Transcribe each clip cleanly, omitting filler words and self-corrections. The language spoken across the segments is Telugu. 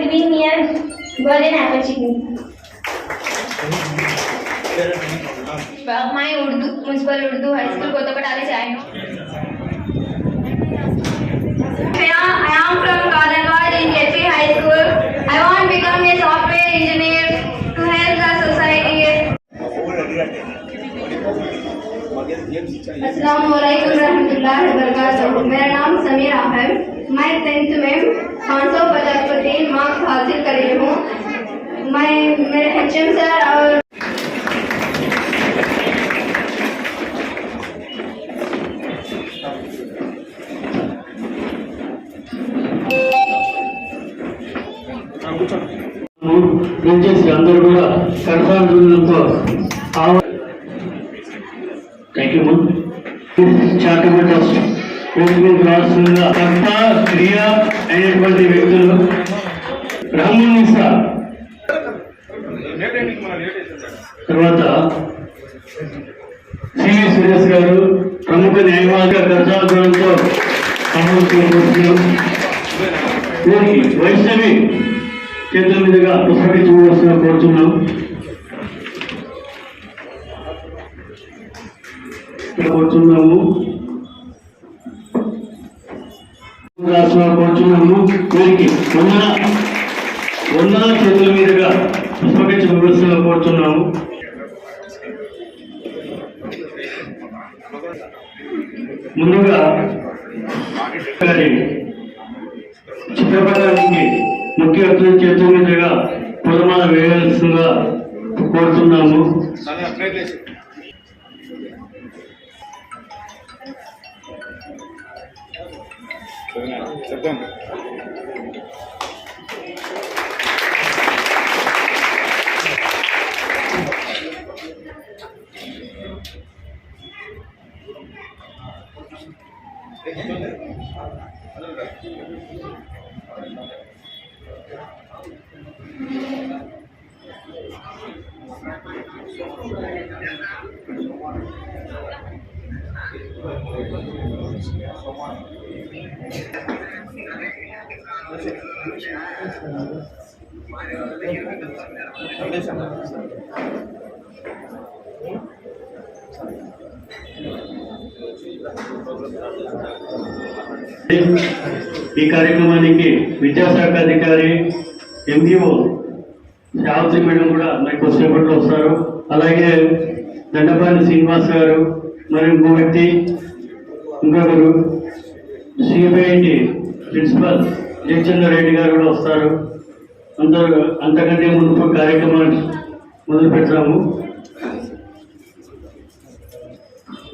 giving me a golden opportunity. My Municipal Urdu High School, Kotapatali से आई हूँ. I am from Kalanwad in KP High School. I want to become a software engineer to help the society. अस्सलामुअलैकुम रहमतुल्लाहि व बरकातहू। मेरा नाम समीरा है। मैं 10th में 553 मार्क्स हासिल कर रही हूँ। मैं मेरे HM सर और అందరూ కూడా కరసాలతో థ్యాంక్ యూ చారిటబుల్ ట్రస్ట్ కర్త క్రియ అయినటువంటి వ్యక్తులు రహమానిసా, తర్వాత సివి సురేష్ గారు ప్రముఖ న్యాయవాది కరసాలతో వైష్ణవి చేతుల మీదుగా పుస్తకించవలసిన కోరుతున్నాం. కోరుతున్నాము వీరికి వందన చేతుల మీదుగా పుస్తకించవలసిన కోరుతున్నాము. ముందుగా చిత్రపటానికి ముఖ్య అతిథి చేతుల మీదుగా పూలమాల వేయాల్సిందిగా కోరుతున్నాము. ఈ కార్యక్రమానికి విద్యాశాఖ అధికారి MDO శావతి మేడం కూడా మనకి వచ్చేపట్లో వస్తారు. అలాగే దండపాని శ్రీనివాస్ గారు, మరి ఇంకొకరు సిబిఐటి ప్రిన్సిపల్ జయచంద్ర రెడ్డి గారు కూడా వస్తారు. అంతకంటే మునుపు కార్యక్రమాన్ని మొదలు పెట్టాము.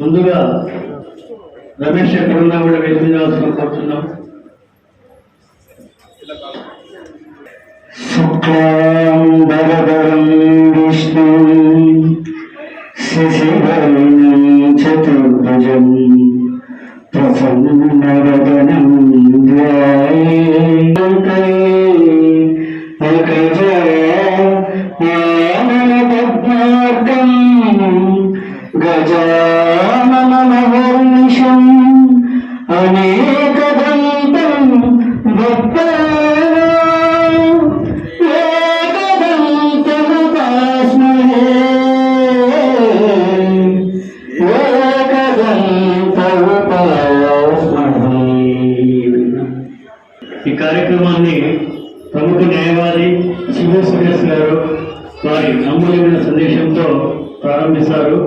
ముందుగా రమేష్ ఎక్కడున్నా కూడా వేదించాల్సిన కోరుతున్నాం. విష్ణు శశివర్ణం చతుర్భుజం ప్రసన్నవదనం పద్మార్గం గజాననవర్నిశం అనేకదంతం ఈ కార్యక్రమాన్ని ప్రముఖ న్యాయవాది సివి సురేష్ గారు వారి అమూల్యమైన సందేశంతో ప్రారంభిస్తారు.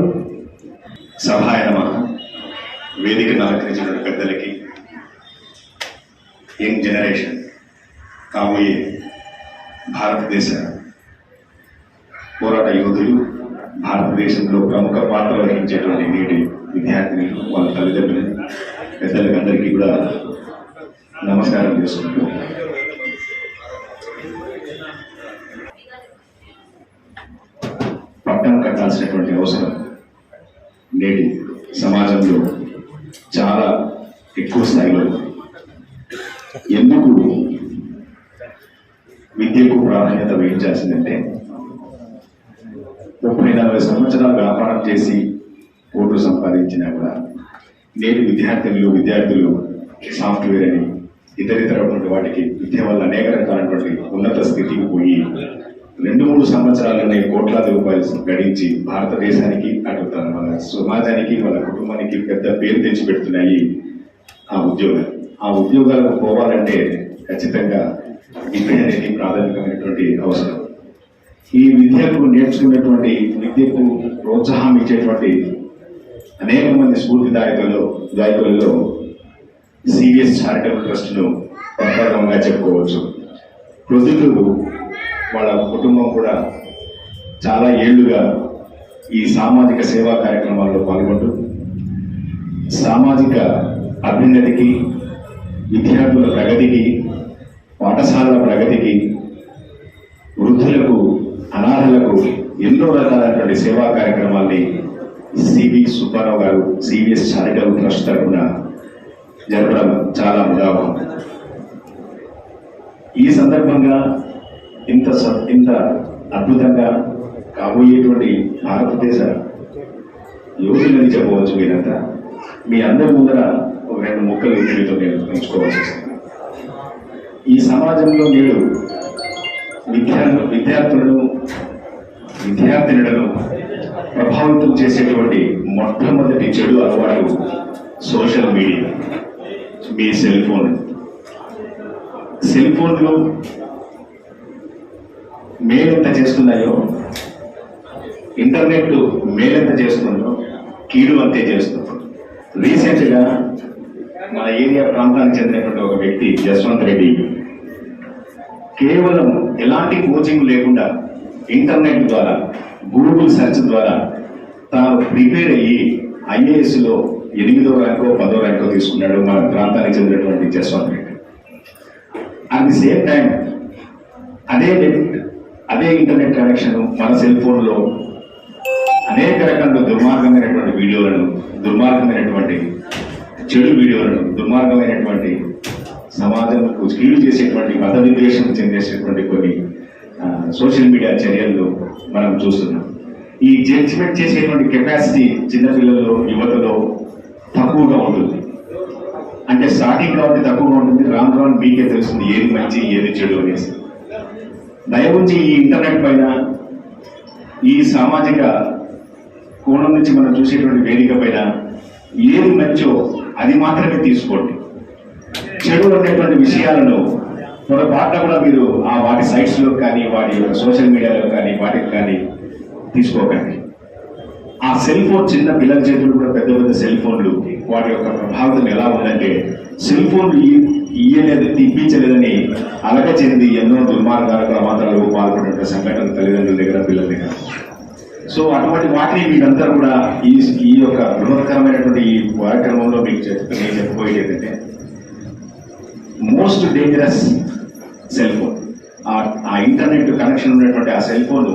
సభాయ నమః. వేదికను అలంకరించిన పెద్దలకి, యంగ్ జనరేషన్ కాబోయే భారతదేశ పోరాట యోధులు, భారతదేశంలో ప్రముఖ పాత్ర వహించేటువంటి నేటి విద్యార్థులు, వాళ్ళ తల్లిదండ్రులు, పెద్దలకు అందరికీ కూడా నమస్కారం చేసుకుంటూ పట్టం కట్టాల్సినటువంటి అవసరం నేటి సమాజంలో చాలా ఎక్కువ స్థాయిలో. ఎందుకు విద్యకు ప్రాధాన్యత వహించాల్సిందంటే 30-40 సంవత్సరాలు వ్యాపారం చేసి కోట్లు సంపాదించినా కూడా నేటి విద్యార్థులు సాఫ్ట్వేర్ అని ఇతరటువంటి వాటికి విద్య వల్ల అనేక రకాలైనటువంటి ఉన్నత సంవత్సరాల్లోనే కోట్లాది రూపాయలు గడించి భారతదేశానికి అటు మన సమాజానికి వాళ్ళ కుటుంబానికి పెద్ద పేరు తెచ్చిపెడుతున్నాయి ఆ ఉద్యోగాలు. ఆ ఉద్యోగాలకు పోవాలంటే ఖచ్చితంగా విద్య అనేది ప్రాథమికమైనటువంటి అవసరం. ఈ విద్యకు నేర్చుకున్నటువంటి విద్యకు ప్రోత్సాహం ఇచ్చేటువంటి అనేక మంది స్ఫూర్తిదాయకులలో సివిఎస్ చారిటబుల్ ట్రస్ట్ను ప్రప్రథమంగా చెప్పుకోవచ్చు. ప్రొద్దుటూరు వాళ్ళ కుటుంబం కూడా చాలా ఏళ్లుగా ఈ సామాజిక సేవా కార్యక్రమాల్లో పాల్గొంటూ సామాజిక అభ్యున్నతికి, విద్యార్థుల ప్రగతికి, పాఠశాలల ప్రగతికి, వృద్ధులకు, అనాథలకు ఎన్నో రకాలైనటువంటి సేవా కార్యక్రమాల్ని సివి సుబ్బారావు గారు సివిఎస్ చారిటబుల్ ట్రస్ట్ తరఫున జరపడం చాలా ముదావహం. ఈ సందర్భంగా ఇంత అద్భుతంగా కాబోయేటువంటి భారతదేశ యువతులని చెప్పవచ్చు. మీరంతా మీ అందరి ముందర ఒక 2 ముక్కలు మీతో నేను పంచుకోవాల్సి వస్తుంది. ఈ సమాజంలో నేడు విద్యార్థినులను ప్రభావితం చేసేటువంటి మొట్టమొదటి చెడు అలవాటు సోషల్ మీడియా. మీ సెల్ ఫోన్లు మేలెంత చేస్తున్నాయో, ఇంటర్నెట్ మేలెంత చేస్తుందో కీడు అంతే చేస్తుంది. రీసెంట్గా మన ఏరియా ప్రాంతానికి చెందినటువంటి ఒక వ్యక్తి జస్వంత్ రెడ్డి కేవలం ఎలాంటి కోచింగ్ లేకుండా ఇంటర్నెట్ ద్వారా, గూగుల్ సెర్చ్ ద్వారా తాను ప్రిపేర్ అయ్యి ఐఏఎస్లో 8వ ర్యాంకో 10వ ర్యాంకో తీసుకున్నాడు మన ప్రాంతానికి చెందినటువంటి Jaswanth Reddy. At the same time అదే ఇంటర్నెట్ కనెక్షన్ మన సెల్ ఫోన్లో అనేక రకాల దుర్మార్గమైనటువంటి వీడియోలను, దుర్మార్గమైనటువంటి చెడు వీడియోలను, దుర్మార్గమైనటువంటి సమాజంకు కీడు చేసేటువంటి మత విద్వేషం చెందేసేటువంటి కొన్ని సోషల్ మీడియా చర్యలు మనం చూస్తున్నాం. ఈ జడ్జిమెంట్ చేసేటువంటి కెపాసిటీ చిన్నపిల్లల్లో, యువతలో తక్కువగా ఉంటుంది. అంటే స్టార్టింగ్ కాబట్టి తక్కువగా ఉంటుంది. రాను మీకే తెలుస్తుంది ఏది మంచి ఏది చెడు అనేసి. దయవుంచి ఈ ఇంటర్నెట్ పైన, ఈ సామాజిక కోణం నుంచి మనం చూసేటువంటి వేదిక పైన ఏది మంచో అది మాత్రమే తీసుకోండి. చెడు అనేటువంటి విషయాలను పొరపాటున కూడా మీరు వాటి సైట్స్లో కానీ, వాటి సోషల్ మీడియాలో కానీ, వాటికి కానీ తీసుకోకండి. ఆ సెల్ ఫోన్, చిన్న పిల్లల చేతులు కూడా పెద్ద పెద్ద సెల్ ఫోన్లు, వాటి యొక్క ప్రభావితం ఎలా ఉందంటే సెల్ ఫోన్లు ఇయ్యలేదు, తిప్పించలేదని అలక చెంది ఎన్నో దుర్మార్గాల ప్రమాదాలకు పాల్పడిన సంఘటనలు తల్లిదండ్రుల దగ్గర, పిల్లల దగ్గర. సో అటువంటి వాటిని మీరంతా కూడా ఈ యొక్క బృహత్కరమైనటువంటి ఈ కార్యక్రమంలో మీకు నేను చెప్పబోయేది ఏంటంటే మోస్ట్ డేంజరస్ సెల్ ఫోన్. ఆ ఇంటర్నెట్ కనెక్షన్ ఉన్నటువంటి ఆ సెల్ ఫోన్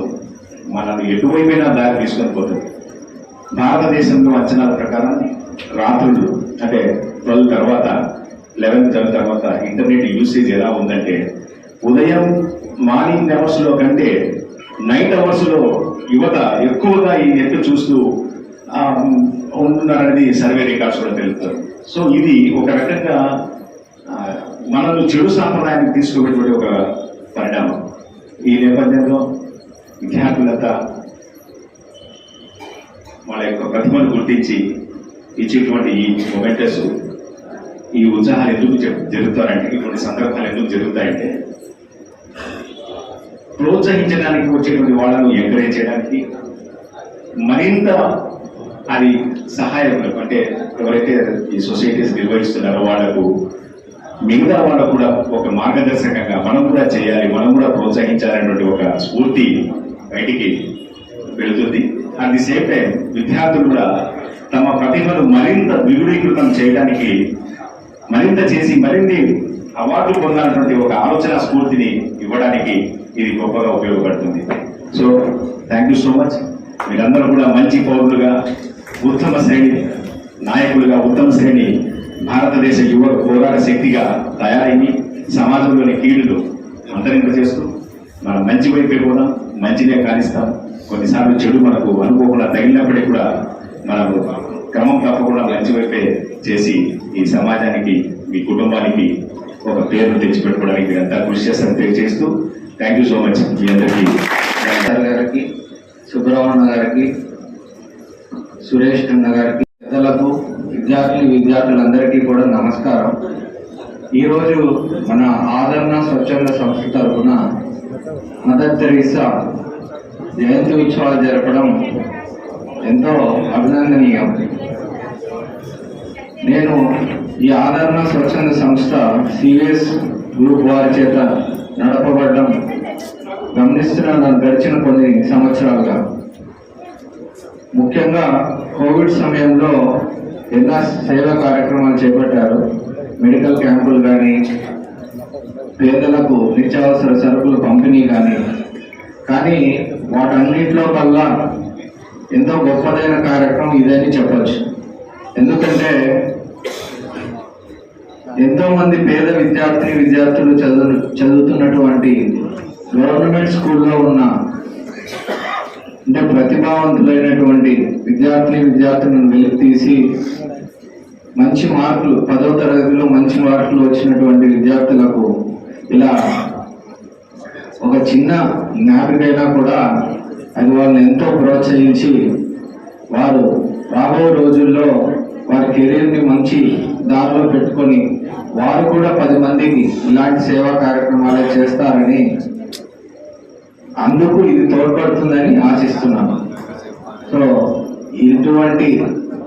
మనల్ని ఎటువైపోయినా దారి తీసుకొని పోతుంది. భారతదేశంలో అంచనాల ప్రకారం రాత్రులు అంటే 12 తర్వాత 11 తర్వాత ఇంటర్నెట్ యూసేజ్ ఎలా ఉందంటే ఉదయం మార్నింగ్ అవర్స్లో కంటే నైట్ అవర్స్లో యువత ఎక్కువగా ఈ నెట్ చూస్తూ ఉంటున్నారనేది సర్వే రికార్డ్స్ కూడా తెలుపుతారు. సో ఇది ఒక రకంగా మనల్ని చెడు సాంప్రదాయానికి తీసుకునేటువంటి ఒక పరిణామం. ఈ నేపథ్యంలో విద్యార్థులంతా వాళ్ళ యొక్క ప్రతిభను గుర్తించి ఇచ్చేటువంటి ఈ మొమెంటస్, ఈ ఉత్సాహాలు ఎందుకు జరుగుతారంటే, ఇటువంటి సందర్భాలు ఎందుకు జరుగుతాయంటే ప్రోత్సహించడానికి వచ్చేటువంటి వాళ్ళను ఎంకరేజ్ చేయడానికి, మరింత అది సహాయకులకు అంటే ఎవరైతే ఈ సొసైటీస్ నిర్వహిస్తున్నారో వాళ్లకు, మిగతా వాళ్ళకు కూడా ఒక మార్గదర్శకంగా మనం కూడా చేయాలి, మనం కూడా ప్రోత్సహించాలనేటువంటి ఒక స్ఫూర్తి బయటికి వెళుతుంది. అట్ ది సేమ్ టైం విద్యార్థులు కూడా తమ ప్రతిభను మరింత విగుడీకృతం చేయడానికి, మరింత చేసి మరిన్ని అవార్డులు పొందాలన్నటువంటి ఒక ఆలోచన స్ఫూర్తిని ఇవ్వడానికి ఇది గొప్పగా ఉపయోగపడుతుంది. So thank you so much. మీరందరూ కూడా మంచి పౌరులుగా, ఉత్తమ శ్రేణి నాయకులుగా, ఉత్తమ శ్రేణి భారతదేశ యువ పోరాట శక్తిగా తయారయ్యి సమాజంలోని కీడులు అంతరింపజేస్తూ మనం మంచి వైపే పోదాం, మంచినే కానిస్తాం. కొన్నిసార్లు చెడు మనకు అనుకోకుండా తగిలినప్పటికీ కూడా మనము క్రమం తప్పకుండా మంచి వైపే చేసి ఈ సమాజానికి, మీ కుటుంబానికి ఒక పేరును తెచ్చిపెట్టుకోవడానికి మీరంతా కృషి చేస్తారని తెలియజేస్తూ థ్యాంక్ యూ సో మచ్. మీ అందరికీ గారికి, సుబ్రహ్మణ్య గారికి, సురేష్ అన్న గారికి, పెద్దలకు, విద్యార్థులందరికీ కూడా నమస్కారం. ఈరోజు మన ఆదరణ స్వచ్ఛంద సంస్థ తరఫున మదర్ తెరీసా జయంతి ఉత్సవాలు జరపడం ఎంతో అభినందనీయం. నేను ఈ ఆదరణ స్వచ్ఛంద సంస్థ సివిఎస్ గ్రూప్ వారి చేత నడపబడడం గమనిస్తున్నాను గడిచిన కొన్ని సంవత్సరాలుగా. ముఖ్యంగా కోవిడ్ సమయంలో ఎన్నో సేవా కార్యక్రమాలు చేపట్టారు. మెడికల్ క్యాంపులు కానీ, పేదలకు నిత్యావసర సరుకుల పంపిణీ కానీ వాటన్నింటిలో కల్లా ఎంతో గొప్పదైన కార్యక్రమం ఇదని చెప్పచ్చు. ఎందుకంటే ఎంతో మంది పేద విద్యార్థులు చదువుతున్నటువంటి గవర్నమెంట్ స్కూల్లో ఉన్న అంటే ప్రతిభావంతులైనటువంటి విద్యార్థులను వెలికి తీసి మంచి మార్కులు 10వ తరగతిలో మంచి మార్కులు వచ్చినటువంటి విద్యార్థులకు ఇలా ఒక చిన్న జ్ఞాపికైనా కూడా అది వాళ్ళని ఎంతో ప్రోత్సహించి వారు రాబోయే రోజుల్లో వారి కెరీర్ని మంచి దారిలో పెట్టుకొని వారు కూడా 10 మందికి ఇలాంటి సేవా కార్యక్రమాలు చేస్తారని, అందుకు ఇది తోడ్పడుతుందని ఆశిస్తున్నాను. సో ఇటువంటి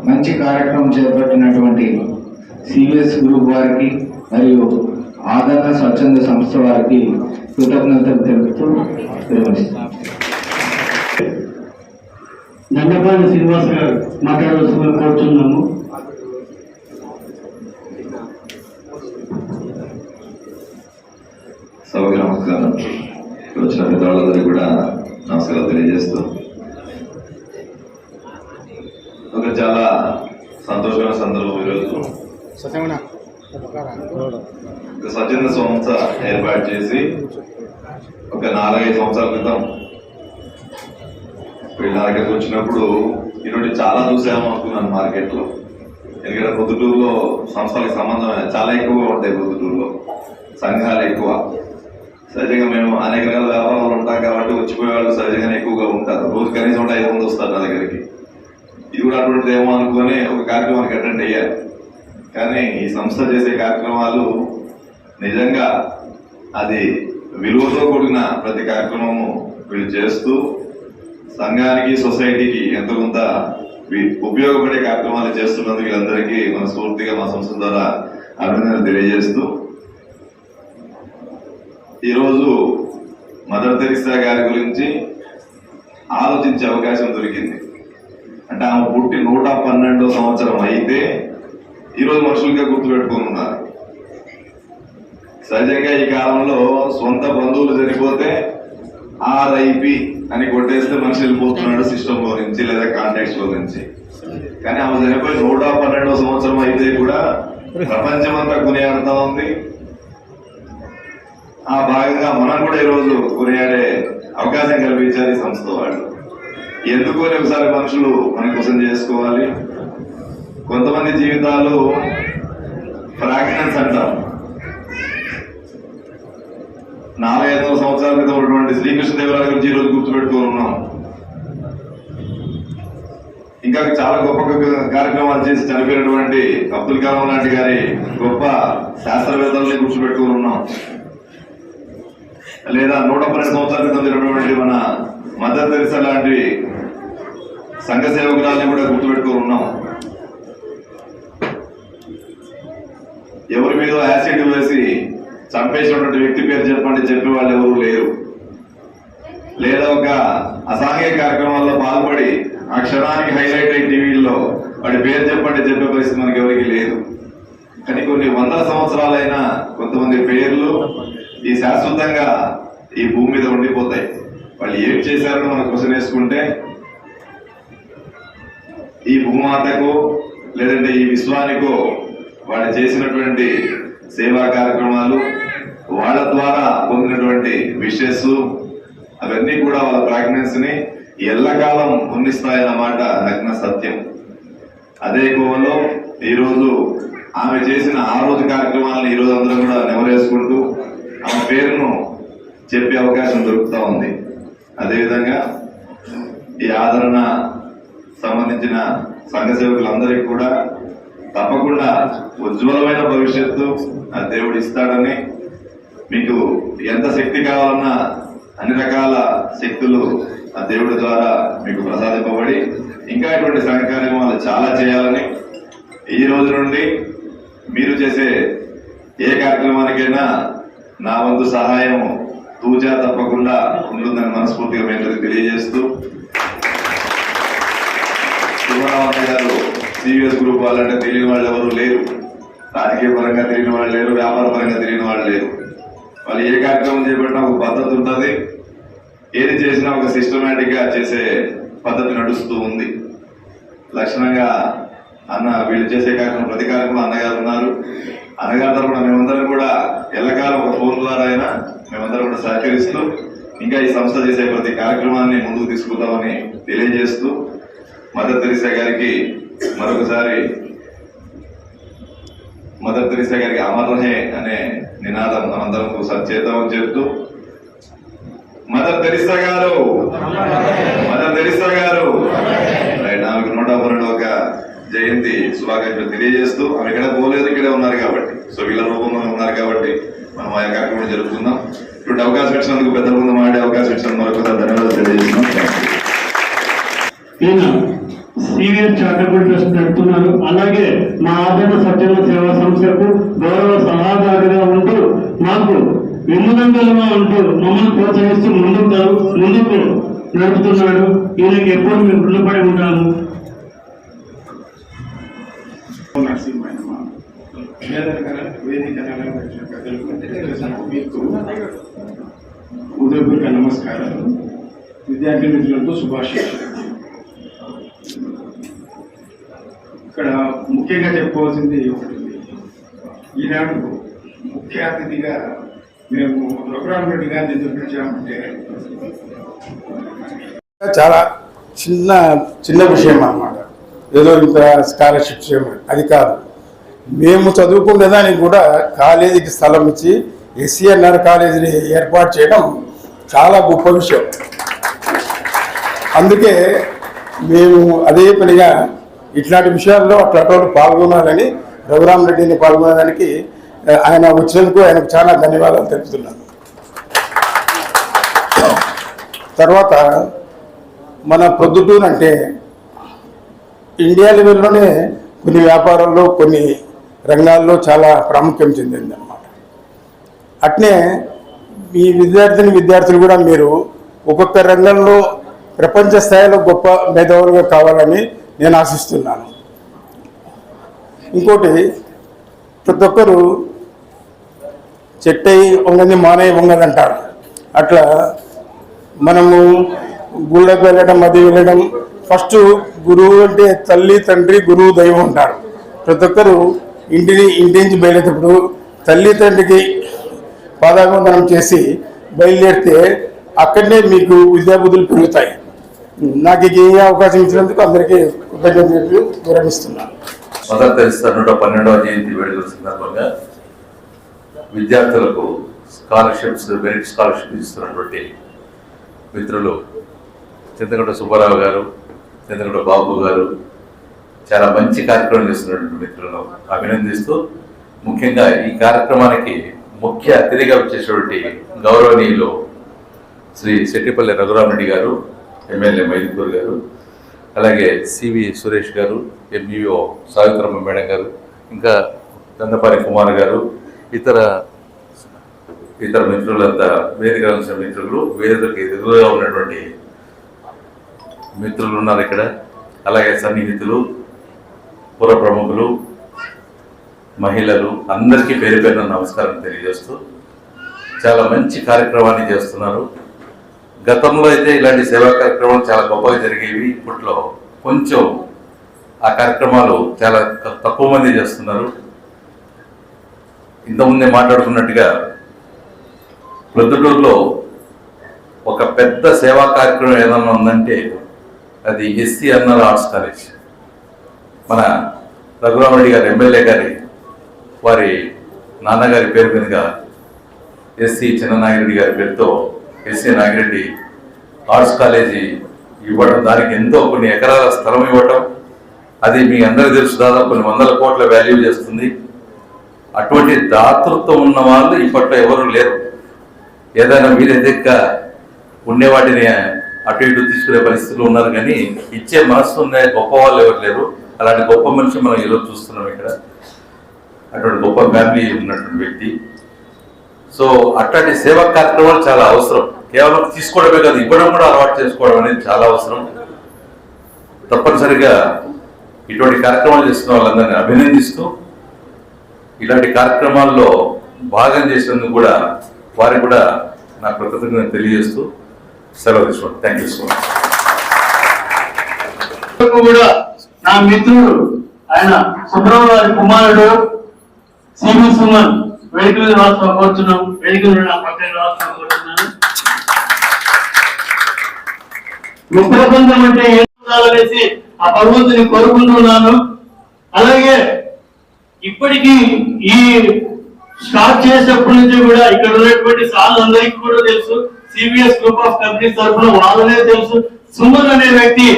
మంచి కార్యక్రమం చేపట్టినటువంటి సివిఎస్ గ్రూప్ వారికి మరియు ఆదరణ స్వచ్ఛంద సంస్థ వారికి కృతజ్ఞతలు తెలుపుతూ విరమిస్తున్నాను. దండపాటి శ్రీనివాస్ గారు మాట్లాడవలసిందిగా కోరుతున్నాము. సభకు నమస్కారం. వచ్చిన పెద్దవాళ్ళందరికీ కూడా నమస్కారం తెలియజేస్తూ, ఒక చాలా సంతోషమైన సందర్భం ఈరోజు ఒక స్వచ్ఛంద సంస్థ ఏర్పాటు చేసి ఒక 4-5 సంవత్సరాల క్రితం వీళ్ళ దగ్గరికి వచ్చినప్పుడు ఈరోజు చాలా చూసాము అనుకున్నాను మార్కెట్లో. ఎందుకంటే పొద్దుటూరులో సంస్థలకు సంబంధం చాలా ఎక్కువగా ఉంటాయి. పొద్దుటూరులో సంఘాలు ఎక్కువ. సహజంగా మేము అనేక రకాల వ్యాపారాలు ఉంటాం కాబట్టి వచ్చిపోయే వాళ్ళు సహజంగానే ఎక్కువగా ఉంటారు. రోజు కనీసం 5 మంది వస్తారు నా దగ్గరికి. ఇది కూడా అటువంటిది ఏమో అనుకుని ఒక కార్యక్రమానికి అటెండ్ అయ్యారు. కానీ ఈ సంస్థ చేసే కార్యక్రమాలు నిజంగా అది విలువతో కూడిన ప్రతి కార్యక్రమము వీళ్ళు చేస్తూ సంఘానికి, సొసైటీకి ఎంతో కొంత ఉపయోగపడే కార్యక్రమాలు చేస్తున్నందుకు వీళ్ళందరికీ మనస్ఫూర్తిగా మా సంస్థ ద్వారా అభినందనలు తెలియజేస్తూ, ఈరోజు మదర్ తెరీసా గారి గురించి ఆలోచించే అవకాశం దొరికింది. అంటే ఆమె పుట్టి 112వ సంవత్సరం అయితే ఈరోజు మనుషులుగా గుర్తుపెట్టుకుని ఉన్నారు. సహజంగా ఈ కాలంలో సొంత బంధువులు చనిపోతే RIP అని కొట్టేస్తే మనిషి వెళ్ళిపోతున్నాడు సిస్టమ్ లో నుంచి లేదా కాంటాక్ట్స్ లో నుంచి. కానీ ఆమె చనిపోయి 112వ సంవత్సరం అయితే కూడా ప్రపంచమంతా కొనియాడుతా ఉంది. ఆ భాగంగా మనం కూడా ఈరోజు కొనియాడే అవకాశం కల్పించారు ఈ సంస్థ వాళ్ళు. ఎందుకు అని ఒకసారి మనుషులు మన కోసం చేసుకోవాలి. కొంతమంది జీవితాలు ఫ్రాక్షన్స్ అంటాం. 400-500 సంవత్సరాల క్రితం ఉన్నటువంటి శ్రీకృష్ణదేవరాయల గురించి ఈరోజు గుర్తుపెట్టుకుని ఉన్నాం. ఇంకా చాలా గొప్ప కార్యక్రమాలు చేసి చనిపోయినటువంటి అబ్దుల్ కలాం లాంటి గారి గొప్ప శాస్త్రవేత్తల్ని గుర్తుపెట్టుకుని ఉన్నాం. లేదా 112 సంవత్సరాల క్రితం జరిగినటువంటి మన మదర్ తెరీసా లాంటి సంఘ సేవకురాల్ని కూడా గుర్తుపెట్టుకుని ఉన్నాం. ఎవరి మీద యాసిడ్ వేసి చంపేసినటువంటి వ్యక్తి పేరు చెప్పే వాళ్ళు ఎవరు లేరు. లేదా ఒక అసాంఘిక కార్యక్రమాల్లో పాల్పడి ఆ క్షణానికి హైలైట్ అయ్యి టీవీల్లో వాడి పేరు చెప్పే పరిస్థితి మనకి ఎవరికి లేదు. కానీ కొన్ని 100 సంవత్సరాలైనా కొంతమంది పేర్లు ఈ శాశ్వతంగా ఈ భూమి మీద ఉండిపోతాయి. వాళ్ళు ఏం చేశారని మనం క్వశ్చన్ వేసుకుంటే ఈ భూమాతకు లేదంటే ఈ విశ్వానికో వాళ్ళు చేసినటువంటి సేవా కార్యక్రమాలు, వాళ్ళ ద్వారా పొందినటువంటి విషెస్ అవన్నీ కూడా వాళ్ళ ప్రాగ్నెన్సీని ఎల్లకాలం ఉన్నిస్తాయన్నమాట నగ్న సత్యం. అదే కోవలో ఈరోజు ఆమె చేసిన ఆ రోజు కార్యక్రమాలను ఈరోజు అందరం కూడా నెమరేసుకుంటూ ఆమె పేరును చెప్పే అవకాశం దొరుకుతా ఉంది. అదేవిధంగా ఈ ఆదరణ సంబంధించిన సంఘ సేవకులందరికీ కూడా తప్పకుండా ఉజ్వలమైన భవిష్యత్తు ఆ దేవుడు ఇస్తాడని, మీకు ఎంత శక్తి కావాలన్నా అన్ని రకాల శక్తులు ఆ దేవుడి ద్వారా మీకు ప్రసాదింపబడి ఇంకా ఇటువంటి సంఘ కార్యక్రమాలు చాలా చేయాలని, ఈ రోజు నుండి మీరు చేసే ఏ కార్యక్రమానికైనా నా వంతు సహాయం తూచా తప్పకుండా ఉంటుందని మనస్ఫూర్తిగా మీ అందరికీ తెలియజేస్తూ, సుబ్రహ్మణ్య గారు సివిఎస్ గ్రూప్ వాళ్ళంటే తెలియని వాళ్ళు ఎవరు లేరు. రాజకీయ పరంగా తెలియని వాళ్ళు లేరు, వ్యాపార పరంగా తెలియని వాళ్ళు లేరు. వాళ్ళు ఏ కార్యక్రమం చేపట్టినా ఒక పద్ధతి ఉంటుంది, ఏది చేసినా ఒక సిస్టమేటిక్ గా చేసే పద్ధతి నడుస్తూ ఉంది. లక్షణంగా అన్న వీళ్ళు చేసే కార్యక్రమం ప్రతి కార్యక్రమం అన్నగారు ఉన్నారు. అన్నగారి తరపున మేమందరం కూడా ఎల్లకాలం ఒక ఫోన్ ద్వారా అయినా మేమందరం కూడా సహకరిస్తూ ఇంకా ఈ సంస్థ చేసే ప్రతి కార్యక్రమాన్ని ముందుకు తీసుకుందామని తెలియజేస్తూ, మదర్ తెరీసా గారికి మరొకసారి మదర్ తెరీసా గారికి అమర్ రహే అనే నినాదం మనందరం సచేద్దామని చెప్తూ, మదర్ తెరీసా గారు, మదర్ తెరీసా గారు ఆమెకు 112వ జయంతి శుభాకాంక్షలు తెలియజేస్తూ, ఆమె ఇక్కడ పోలేదు, ఇక్కడే ఉన్నారు కాబట్టి, సో వీళ్ళ రూపంలో ఉన్నారు కాబట్టి మనం ఆ కార్యక్రమం జరుపుకుందాం. ఇప్పుడు అవకాశం ఇచ్చినందుకు పెద్ద ముందు మాడే అవకాశం ఇచ్చినందుకు మరొకసారి ధన్యవాదాలు తెలియజేస్తున్నాం. ఈయన సీనియర్ చారిటబుల్ ట్రస్ట్ నడుపుతున్నారు. అలాగే మా ఆదరణ సత్యమ సేవా సంస్థకు గౌరవ సలహాదారుగా ఉంటూ మాకు వెన్నుదండలుగా ఉంటూ మమ్మల్ని ప్రోత్సహిస్తూ ముందుకు నడుపుతున్నాడు. ఈయనకి ఎప్పుడు మేము రుణపడి ఉంటాము. మీకు ఉదయపూర్వక నమస్కారాలు. విద్యార్థి మిత్రులతో శుభాశీస్సులు. ఇక్కడ ముఖ్యంగా చెప్పుకోవాల్సింది ఒకటి, ఈనాడు ముఖ్య అతిథిగా మేము రఘురామ్ రెడ్డి గారిని ఎందుకు పిలిచామంటే చాలా చిన్న విషయం అన్నమాట. ఏదో ఇంత స్కాలర్షిప్ చేయడం అది కాదు. మేము చదువుకునేదానికి కూడా కాలేజీకి స్థలం ఇచ్చి ఎస్సీఎన్ఆర్ కాలేజీని ఏర్పాటు చేయడం చాలా గొప్ప విషయం. అందుకే మేము అదే పనిగా ఇట్లాంటి విషయాల్లో అట్లా పాల్గొనాలని, రఘురామ్ రెడ్డిని పాల్గొనడానికి ఆయన వచ్చినందుకు ఆయనకు చాలా ధన్యవాదాలు తెలుపుతున్నాను. తర్వాత మన ప్రొద్దుటూరు అంటే ఇండియా లెవెల్లోనే కొన్ని వ్యాపారాల్లో కొన్ని రంగాల్లో చాలా ప్రాముఖ్యం చెందింది అన్నమాట. అట్నే మీ విద్యార్థులు కూడా మీరు ఒక్కొక్క రంగంలో ప్రపంచ స్థాయిలో గొప్ప మేధావులుగా కావాలని నేను ఆశిస్తున్నాను. ఇంకోటి, ప్రతి ఒక్కరు చెట్టయి వంగని మానయ్య వంగదంటారు. అట్లా మనము గుళ్ళకు వెళ్ళడం, అది వెళ్ళడం, ఫస్ట్ గురువు అంటే తల్లి తండ్రి గురువు దైవం అంటారు. ప్రతి ఒక్కరు ఇంటి నుంచి బయలుదేరేటప్పుడు తల్లి తండ్రికి పాదాభివందనం చేసి బయలుదేరితే అక్కడనే మీకు విద్యాబుద్ధులు పెరుగుతాయి. నాకు ఏ అవకాశం ఇచ్చినందుకు అందరికీ కృతజ్ఞతలు విరమిస్తున్నాను. మదర్ తెరీసా 112వ జయంతి వేడుకల సందర్భంగా విద్యార్థులకు స్కాలర్షిప్స్, మెరిట్ స్కాలర్షిప్ ఇస్తున్నటువంటి మిత్రులు చింతగడ్డ సుబ్బారావు గారు, చింతగడ్డ బాబు గారు చాలా మంచి కార్యక్రమం చేస్తున్నటువంటి మిత్రులను అభినందిస్తూ, ముఖ్యంగా ఈ కార్యక్రమానికి ముఖ్య అతిథిగా వచ్చేటువంటి గౌరవనీయులు శ్రీ శెట్టిపల్లి రఘురామ్ రెడ్డి గారు, ఎమ్మెల్యే మైదుకూరు గారు, అలాగే సివి సురేష్ గారు, ఎంఈఓ సావిత్రమ్మ మేడం గారు, ఇంకా దందపారి కుమార్ గారు, ఇతర మిత్రులంతా, వేదిక మిత్రులు, వేదికకి ఎదురుగా ఉన్నటువంటి మిత్రులు ఉన్నారు ఇక్కడ. అలాగే సన్నిహితులు, పుర ప్రముఖులు, మహిళలు అందరికీ పేరు పేరున నమస్కారం తెలియజేస్తూ, చాలా మంచి కార్యక్రమాన్ని చేస్తున్నారు. గతంలో అయితే ఇలాంటి సేవా కార్యక్రమాలు చాలా గొప్పగా జరిగేవి. ఇప్పట్లో కొంచెం ఆ కార్యక్రమాలు చాలా తక్కువ మంది చేస్తున్నారు. ఇంతకుముందే మాట్లాడుకున్నట్టుగా ప్రొద్దుటూరులో ఒక పెద్ద సేవా కార్యక్రమం ఏదన్నా ఉందంటే అది ఎస్సీఎన్ఆర్ ఆర్ట్స్ కాలేజ్. మన రఘురామరెడ్డి గారు ఎమ్మెల్యే గారి వారి నాన్నగారి పేరు మీదుగా ఎస్సీ చిన్న నాగిరెడ్డి గారి పేరుతో ఎస్సీ నాగిరెడ్డి ఆర్ట్స్ కాలేజీ ఇవ్వడం, దానికి ఎంతో కొన్ని ఎకరాల స్థలం ఇవ్వటం, అది మీ అందరికీ తెలుసు, దాదాపు కొన్ని వందల కోట్ల వాల్యూ చేస్తుంది. అటువంటి దాతృత్వం ఉన్న వాళ్ళు ఇప్పట్లో ఎవరు లేరు. ఏదైనా వీరెదిగ్గా ఉండే వాటిని అటు ఇటు తీసుకునే పరిస్థితులు ఉన్నారు, కానీ ఇచ్చే మనస్సు ఉన్న గొప్ప వాళ్ళు ఎవరు లేరు. అలాంటి గొప్ప మనిషి మనం ఈరోజు చూస్తున్నాం ఇక్కడ. అటువంటి గొప్ప ఫ్యామిలీ ఉన్నటువంటి వ్యక్తి. సో అట్లాంటి సేవా కార్యక్రమాలు చాలా అవసరం. కేవలం తీసుకోవడమే కాదు, ఇవ్వడం కూడా అలవాటు చేసుకోవడం అనేది చాలా అవసరం. తప్పనిసరిగా ఇటువంటి కార్యక్రమాలు చేస్తున్న వాళ్ళందరినీ అభినందిస్తూ, ఇలాంటి కార్యక్రమాల్లో భాగం చేసినందుకు కూడా వారికి కూడా నా కృతజ్ఞతను తెలియజేస్తూ సెలవు తీసుకోండి. Thank you so much. కూడా నా మిత్రుడు ఆయన సుబ్రహ్మణ్య గారి కుమారుడు సివి సుమన్ వేదికలు రాష్ట్రం కోరుతున్నాం. వేదికలు నా పక్కన రాష్ట్రం కోరుతున్నాను. మిత్రబంధం అంటే ఏం ఉండాలనేసి ఆ భగవంతుని కోరుకుంటున్నాను. అలాగే ఇప్పటికీ ఈ స్టార్ట్ చేసేప్పటి నుంచి కూడా ఇక్కడ ఉన్నటువంటి సార్లు అందరికీ కూడా తెలుసు. సిబిఎస్ గ్రూప్ ఆఫ్ కంపెనీస్ తరఫున వాళ్ళనే తెలుసు. సుమన్ అనే వ్యక్తి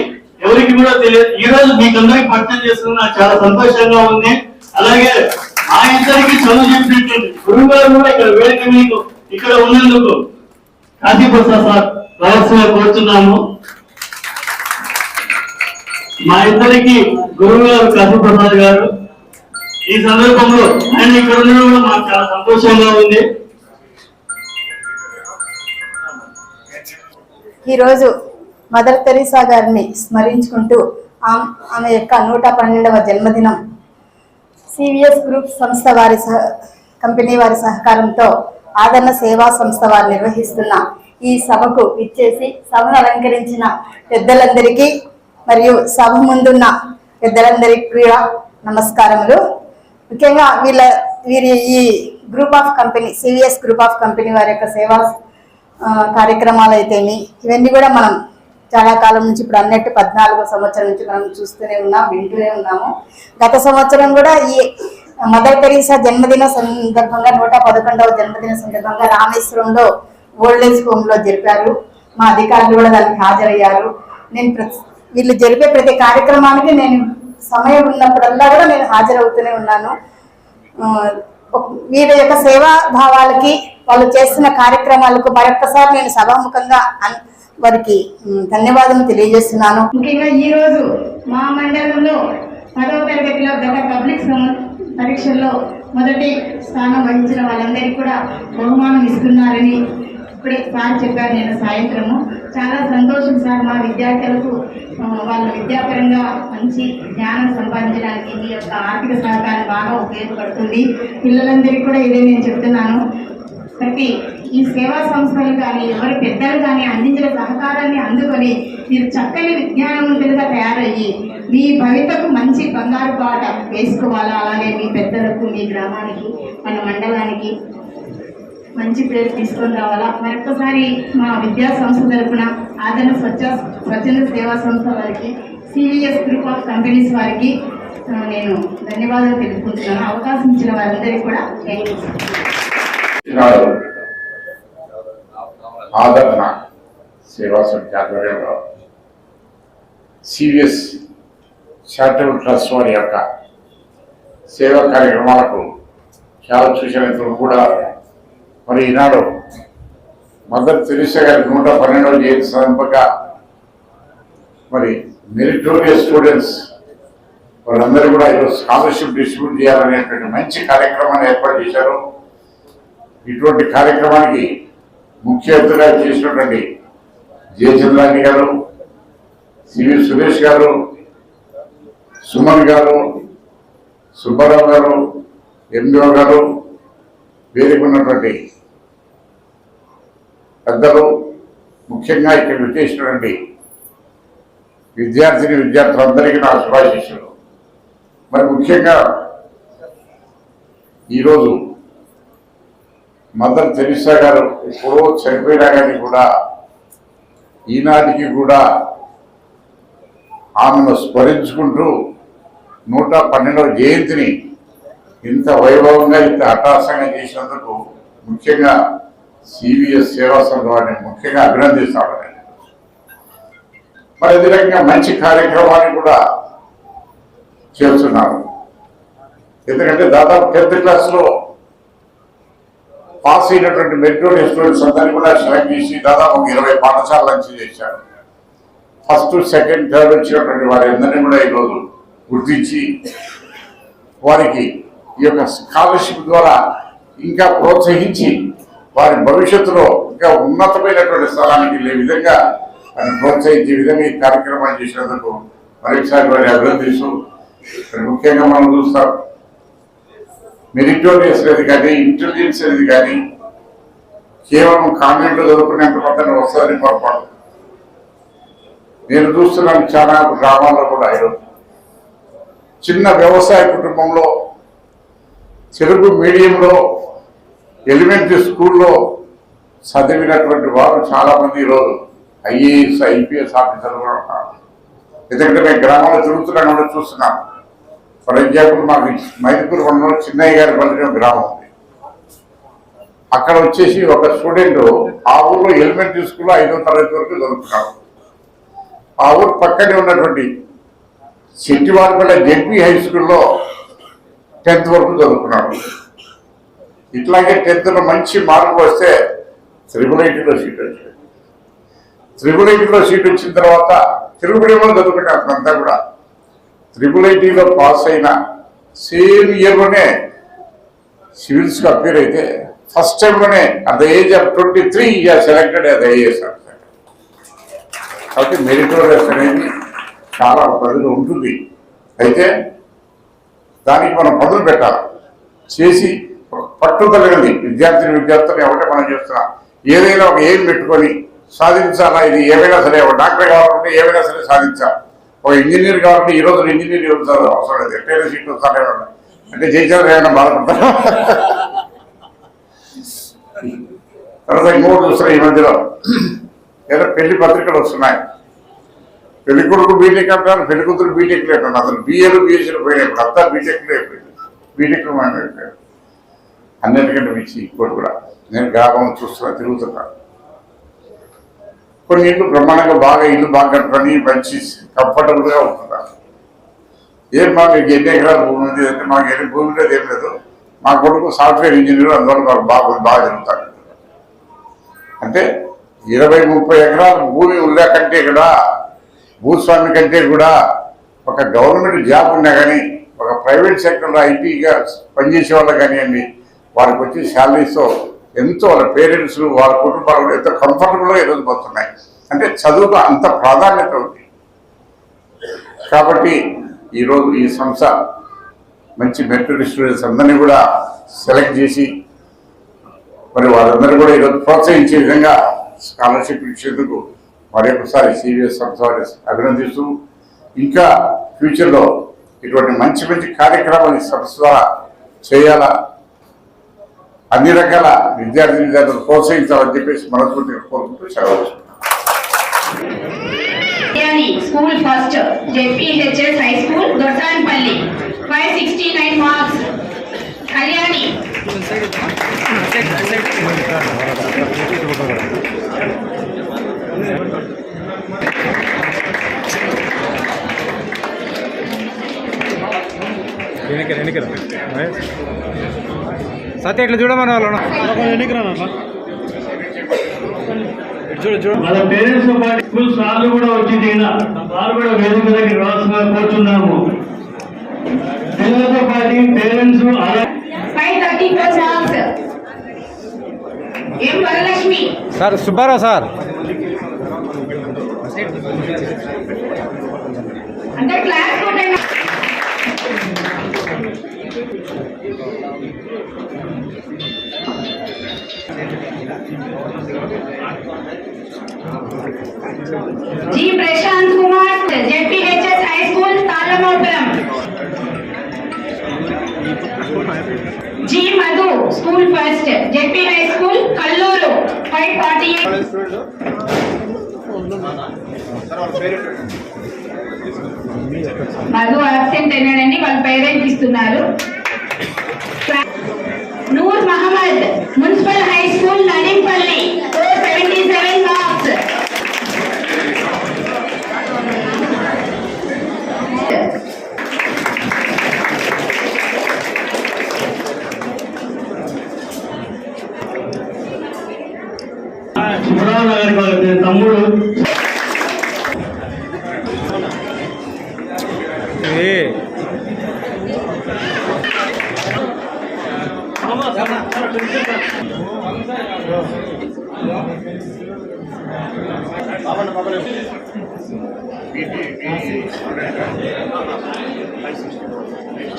ఎవరికి కూడా తెలియదు. ఈ రోజు మీకు అందరికి పరిచయం చేస్తున్నా, చాలా సంతోషంగా ఉంది. అలాగే మా ఇద్దరికి చదువు చెప్పినటువంటి గురువు గారు కూడా ఇక్కడ వేదిక మీకు ఇక్కడ ఉన్నందుకు కాశీప్రసాద్ సార్ రావాల్సిన కోరుతున్నాము. మా ఇద్దరికి గురువు గారు కాశీప్రసాద్ గారు. ఈ సందర్భంలో ఆయన ఇక్కడ ఉండడం కూడా మాకు చాలా సంతోషంగా ఉంది. ఈరోజు మదర్ తెరీసా గారిని స్మరించుకుంటూ ఆమె యొక్క 112వ జన్మదినం సివిఎస్ గ్రూప్ సంస్థ వారి కంపెనీ వారి సహకారంతో ఆదరణ సేవా సంస్థ వారు నిర్వహిస్తున్న ఈ సభకు ఇచ్చేసి సభను అలంకరించిన పెద్దలందరికీ మరియు సభ ముందున్న పెద్దలందరికీ కూడా నమస్కారములు. ముఖ్యంగా వీరి ఈ group of company CVS group of company వారి యొక్క సేవా కార్యక్రమాలు అయితేమి ఇవన్నీ కూడా మనం చాలా కాలం నుంచి, ఇప్పుడు అన్నట్టు 14వ సంవత్సరం నుంచి మనం చూస్తూనే ఉన్నాం, వింటూనే ఉన్నాము. గత సంవత్సరం కూడా ఈ మదర్ తెరీసా జన్మదిన సందర్భంగా 111వ జన్మదిన సందర్భంగా రామేశ్వరంలో ఓల్డ్ ఏజ్ హోమ్ లో జరిపారు. మా అధికారులు కూడా దానికి హాజరయ్యారు. నేను వీళ్ళు జరిపే ప్రతి కార్యక్రమానికి నేను సమయం ఉన్నప్పుడల్లా కూడా నేను హాజరవుతూనే ఉన్నాను. వీరి యొక్క సేవా భావాలకి, వాళ్ళు చేస్తున్న కార్యక్రమాలకు మరొక్కసారి నేను సభాముఖంగా వారికి ధన్యవాదాలు తెలియజేస్తున్నాను. ముఖ్యంగా ఈ రోజు మా మండలంలో 10వ తరగతిలో గత పబ్లిక్ పరీక్షల్లో మొదటి స్థానం వహించిన వాళ్ళందరికీ కూడా బహుమానం ఇస్తున్నారని ఇప్పుడే సార్ చెప్పారు. నేను సాయంత్రము చాలా సంతోషం సార్. మా విద్యార్థులకు వాళ్ళ విద్యాపరంగా మంచి జ్ఞానం సంపాదించడానికి మీ యొక్క ఆర్థిక సహకారం బాగా ఉపయోగపడుతుంది. పిల్లలందరికీ కూడా ఇదే నేను చెప్తున్నాను. ప్రతి ఈ సేవా సంస్థలు కానీ ఎవరి పెద్దలు కానీ అందించిన సహకారాన్ని అందుకొని మీరు చక్కని విజ్ఞానవంతులుగా తయారయ్యి మీ భవితకు మంచి బంగారు పాట వేసుకోవాలా. అలాగే మీ పెద్దలకు, మీ గ్రామానికి, మన మండలానికి మంచి పేరు తీసుకొని రావాలా. మరొకసారి మా విద్యా సంస్థ తరఫున ఆదరణ స్వచ్ఛంద సేవా సంస్థ వారికి, సివిఎస్ గ్రూప్ ఆఫ్ కంపెనీస్ వారికి నేను ధన్యవాదాలు తెలుపుకుంటున్నాను. అవకాశం ఇచ్చిన వారందరికీ కూడా థ్యాంక్ యూ. ఆదరణ సేవా సమితి ఆధ్వర్యంలో సివిఎస్ చారిటబుల్ ట్రస్ట్ వారి యొక్క సేవా కార్యక్రమాలకు చాలా చూసినందుకు కూడా మరి ఈనాడు మదర్ తెరీసా గారి 112వ జయంతి సందర్భంగా మరి మెరిటోరియస్ స్టూడెంట్స్ వాళ్ళందరూ కూడా ఈరోజు స్కాలర్షిప్ డిస్ట్రిబ్యూట్ చేయాలనేటువంటి మంచి కార్యక్రమాన్ని ఏర్పాటు చేశారు. ఇటువంటి కార్యక్రమానికి ముఖ్య అతిథిగా చేసినటువంటి జయచంద్రాని గారు, సివి సురేష్ గారు, సుమన్ గారు, సుబ్బారావు గారు, ఎండిఓ గారు, వేదిక ఉన్నటువంటి పెద్దలు, ముఖ్యంగా ఇక్కడ విచ్చేసినటువంటి విద్యార్థులందరికీ నా శుభాశీస్సులు. మరి ముఖ్యంగా ఈరోజు మదర్ తెరీసా గారు ఎప్పుడో చనిపోయినా కానీ కూడా ఈనాటికి కూడా ఆమెను స్మరించుకుంటూ 112వ జయంతిని ఇంత వైభవంగా, ఇంత అట్టహాసంగా చేసినందుకు ముఖ్యంగా సివిఎస్ సేవా సంఘ వారిని ముఖ్యంగా అభినందిస్తాను. మరి అదే రకంగా మంచి కార్యక్రమాన్ని కూడా చేస్తున్నారు. ఎందుకంటే దాదాపు 10th క్లాస్లో పాస్ అయినటువంటి మెరిటోరియస్ స్టూడెంట్స్ అందరినీ కూడా సెలెక్ట్ చేసి దాదాపు 20 పాఠశాలలు నుంచి చేశారు. ఫస్ట్, సెకండ్, థర్డ్ వచ్చినటువంటి వారి అందరినీ కూడా ఈరోజు గుర్తించి వారికి ఈ యొక్క స్కాలర్షిప్ ద్వారా ఇంకా ప్రోత్సహించి వారి భవిష్యత్తులో ఇంకా ఉన్నతమైనటువంటి స్థలానికి వెళ్ళే విధంగా వారిని ప్రోత్సహించే విధంగా ఈ కార్యక్రమాన్ని చేసినందుకు మరొకసారి వారిని అభినందిస్తూ, ముఖ్యంగా మనం చూస్తాం మెరిటోరియస్ అనేది కానీ ఇంటెలిజెన్స్ అనేది కానీ కేవలం కాన్వెంట్లో చదువుకునేంత మాత్రం వస్తుందని పొరపాటు. నేను చూస్తున్నాను చాలా గ్రామాల్లో కూడా ఈరోజు చిన్న వ్యవసాయ కుటుంబంలో తెలుగు మీడియంలో ఎలిమెంటరీ స్కూల్లో చదివినటువంటి వారు చాలామంది ఈరోజు ఐఏఎస్, ఐపీఎస్ ఆఫీసర్లు కూడా ఉన్నారు. ఎందుకంటే మేము గ్రామాల్లో తిరుగుతున్నాను కూడా చూస్తున్నాను. ఫర్ ఎగ్జాంపుల్ మాకు మైదుకూరు మండలంలో చిన్నయ్య గారి పల్లి గ్రామం ఉంది. అక్కడ వచ్చేసి ఒక స్టూడెంట్ ఆ ఊర్లో ఎలిమెంటరీ స్కూల్లో 5వ తరగతి వరకు చదువుతున్నాడు. ఆ ఊరు పక్కనే ఉన్నటువంటి చెట్టివారిపల్లె జెడ్పీ హై స్కూల్లో 10th వరకు చదువుకున్నాడు. ఇట్లాగే 10thలో మంచి మార్కులు వస్తే త్రిబుల్ సీట్ వచ్చింది. త్రిబుల్ సీట్ వచ్చిన తర్వాత తెలుగు మీడియంలో చదువుకున్నాడు. అంతా కూడా త్రిబుల్ పాస్ అయిన సేమ్ ఇయర్లోనే సివిల్స్కి అపేర్ అయితే ఫస్ట్ టైంలోనే at the age of 23 selected as IAS officer. కాబట్టి మెరిటోరియస్ అనేది చాలా పరిధిలో ఉంటుంది. అయితే దానికి మనం మొదలు పెట్టాలి. చేసి పట్టుదలగండి విద్యార్థులు ఎవరిటే మనం చేస్తున్నాం. ఏదైనా ఒక ఏం పెట్టుకొని సాధించాలా, ఇది ఏమైనా సరే ఒక డాక్టర్ కావాలంటే ఏమైనా సరే సాధించాలి. ఒక ఇంజనీర్ కావాలంటే ఈ రోజు ఇంజనీర్ చదువు అవసరం లేదు, ఎట్టైనా సీట్లు వస్తానే ఉన్నాయి. అంటే చేసేది ఏమైనా బాధపడతారు. తర్వాత ఇంకోటి చూస్తారు ఈ మధ్యలో ఏదో పెళ్లి పత్రికలు వస్తున్నాయి. పెళ్లి కొడుకు బీటెక్ అంటారు, పెళ్లి కూతురు బీటెక్లు అంటారు. అసలు బిఏలు బిఎస్సీలు పోయినాయి. ఇప్పుడు అంతా బీటెక్లు అయిపోయింది. బీటెక్లు అయిపోయాడు. అన్నిటికంటే మించి ఇంకోటి కూడా నేను గ్రామం చూస్తున్నా, తిరుగుతున్నాను. కొన్ని ఇల్లు బ్రహ్మాండంగా బాగా ఇల్లు బాగా కట్టుకొని మంచి కంఫర్టబుల్గా ఉంటున్నారు. ఏం మాకు ఎన్ని ఎకరాల భూమి ఉంది అంటే మాకు ఎన్ని భూమి లేదు, ఏం లేదు. మా కొడుకు సాఫ్ట్వేర్ ఇంజనీర్, అందువల్ల మాకు బాగా జరుగుతాడు. అంటే 20-30 ఎకరాల భూమి ఉన్నా కంటే కూడా, భూస్వామి కంటే కూడా ఒక గవర్నమెంట్ జాబ్ ఉన్నా కానీ, ఒక ప్రైవేట్ సెక్టర్లో ఐటీగా పనిచేసే వాళ్ళకి కానివ్వండి, వారికి వచ్చే శాలరీస్తో ఎంతో వాళ్ళ పేరెంట్స్ వాళ్ళ కుటుంబాలు ఎంతో కంఫర్టబుల్గా ఈరోజు పోతున్నాయి. అంటే చదువుకు అంత ప్రాధాన్యత ఉంది. కాబట్టి ఈరోజు ఈ సంస్థ మంచి మెరిటరీ స్టూడెంట్స్ అందరినీ కూడా సెలెక్ట్ చేసి మరి వాళ్ళందరూ కూడా ఈరోజు ప్రోత్సహించే విధంగా స్కాలర్షిప్ ఇచ్చేందుకు మరొకసారి సివిఎస్ సంస్థ అభినందిస్తూ, ఇంకా ఫ్యూచర్లో ఇటువంటి మంచి మంచి కార్యక్రమాన్ని సంస్థ ద్వారా చేయాలా, అన్ని రకాల విద్యార్థులు ప్రోత్సహించాలని చెప్పేసి మనస్ఫూర్తిగా కోరుకుంటూ సెలవు. School first ZPHS high school Dodsanpalli 569 marks. Kalyani Satya ఇట్లా చూడమని వాళ్ళు మన పేరెంట్స్ పాటు స్కూల్ సార్లు కూడా వచ్చి వారు కూడా వేదిక దగ్గర రావాల్సిన కోరుచున్నాము. పిల్లలతో పాటు పేరెంట్స్ 534 మార్క్స్. ఏం వరలక్ష్మి సార్, సుబ్బారావు సార్. అంటే class G Prashanth Kumar JPHS high school Talamoparam. G Madhu school first JP high school Kalluru 548. Madhu absent అయినాడండి, వాళ్ళ పేరెంట్స్ ఇస్తున్నారు. Noor Mohammad municipal high school Nadimpalli 477 marks.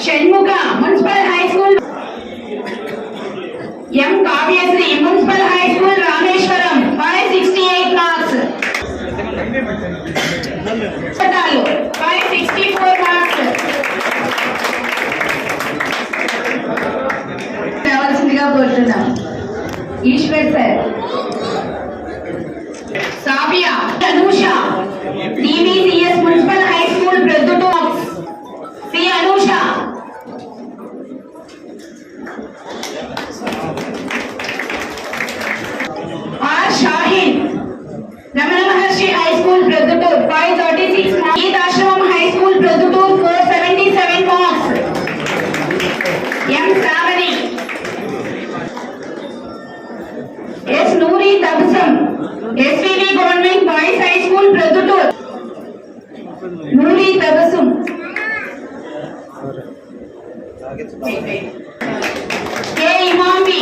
Shanmukha municipal high school, M Kavyasri municipal high school Rameswaram 568 marks, 564 marks. కావాల్సిందిగా కోరుతున్నాం. Eshwar sir. Safia Anusha DVCS municipal high school Proddatur, C Anusha. R Shahin Ramana Maharshi high school Proddatur 536 marks. Geetashramam high school Proddatur 477 marks. M Sravani. S Noori Tabassum SVV government boys high school Proddatur, Noori Tabassum. K Imami.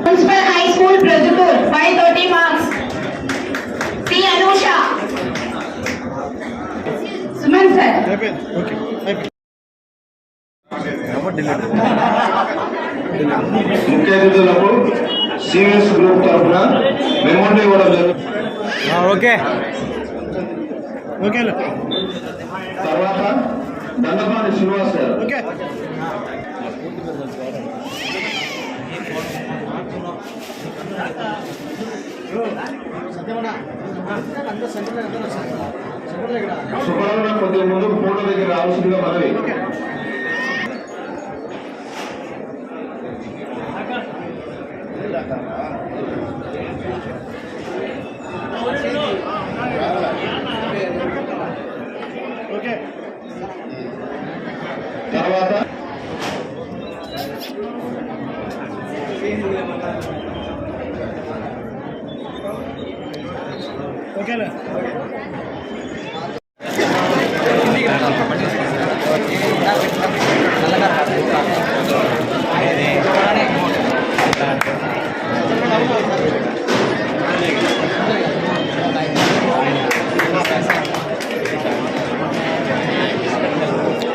Municipal high school Proddatur 530 marks. C Anusha. Suman sir. ముఖ్య అతిథులకు సివిఎస్ గ్రూప్ తరఫున మెమోరీ ఇవ్వడం జరుగుతుంది. ఓకే. తర్వాత దండపాటి శ్రీనివాస్ గారు. సుబ్రహ్మణ్యం కొద్దిగా ముందు ఫోటో దగ్గర రావాల్సిందిగా మనవి. తర్వాత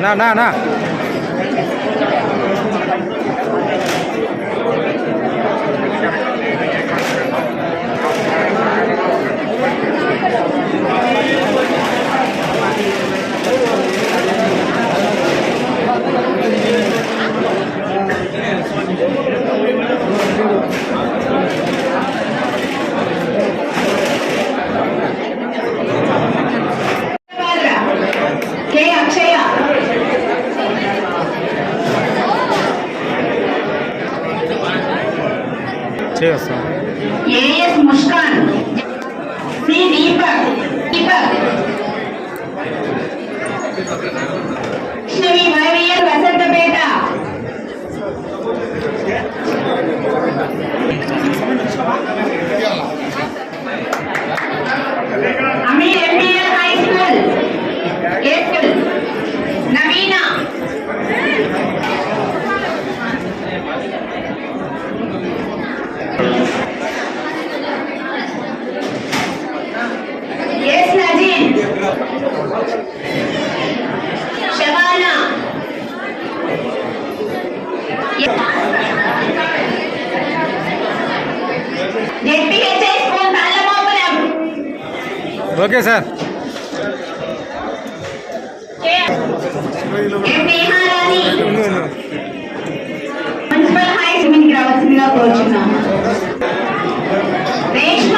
నా K Akshaya. AS Muskan, C Deepak. Sri YVL Vasanthapeta. Ameer MPL high school April. Naveena. S Nazeer. Shabana. ZPHI school Tallamopuram. Okay sir. Municipal high స్కూల్కి రావాల్సిందిగా కోరుచున్నాము. Reshma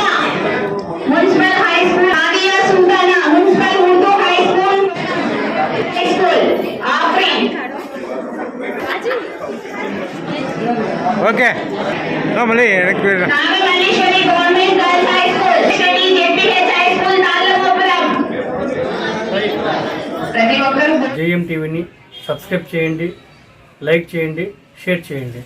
municipal high school. Adiya Sultana municipal Urdu high school. Afreen. Okay. మళ్ళీ Nagamalleswari government girls high school. ZPH high school Tallamopuram. ప్రతి ఒక్కరు జేఎం టీవీని సబ్స్క్రైబ్ చేయండి, లైక్ చేయండి, షేర్ చేయండి.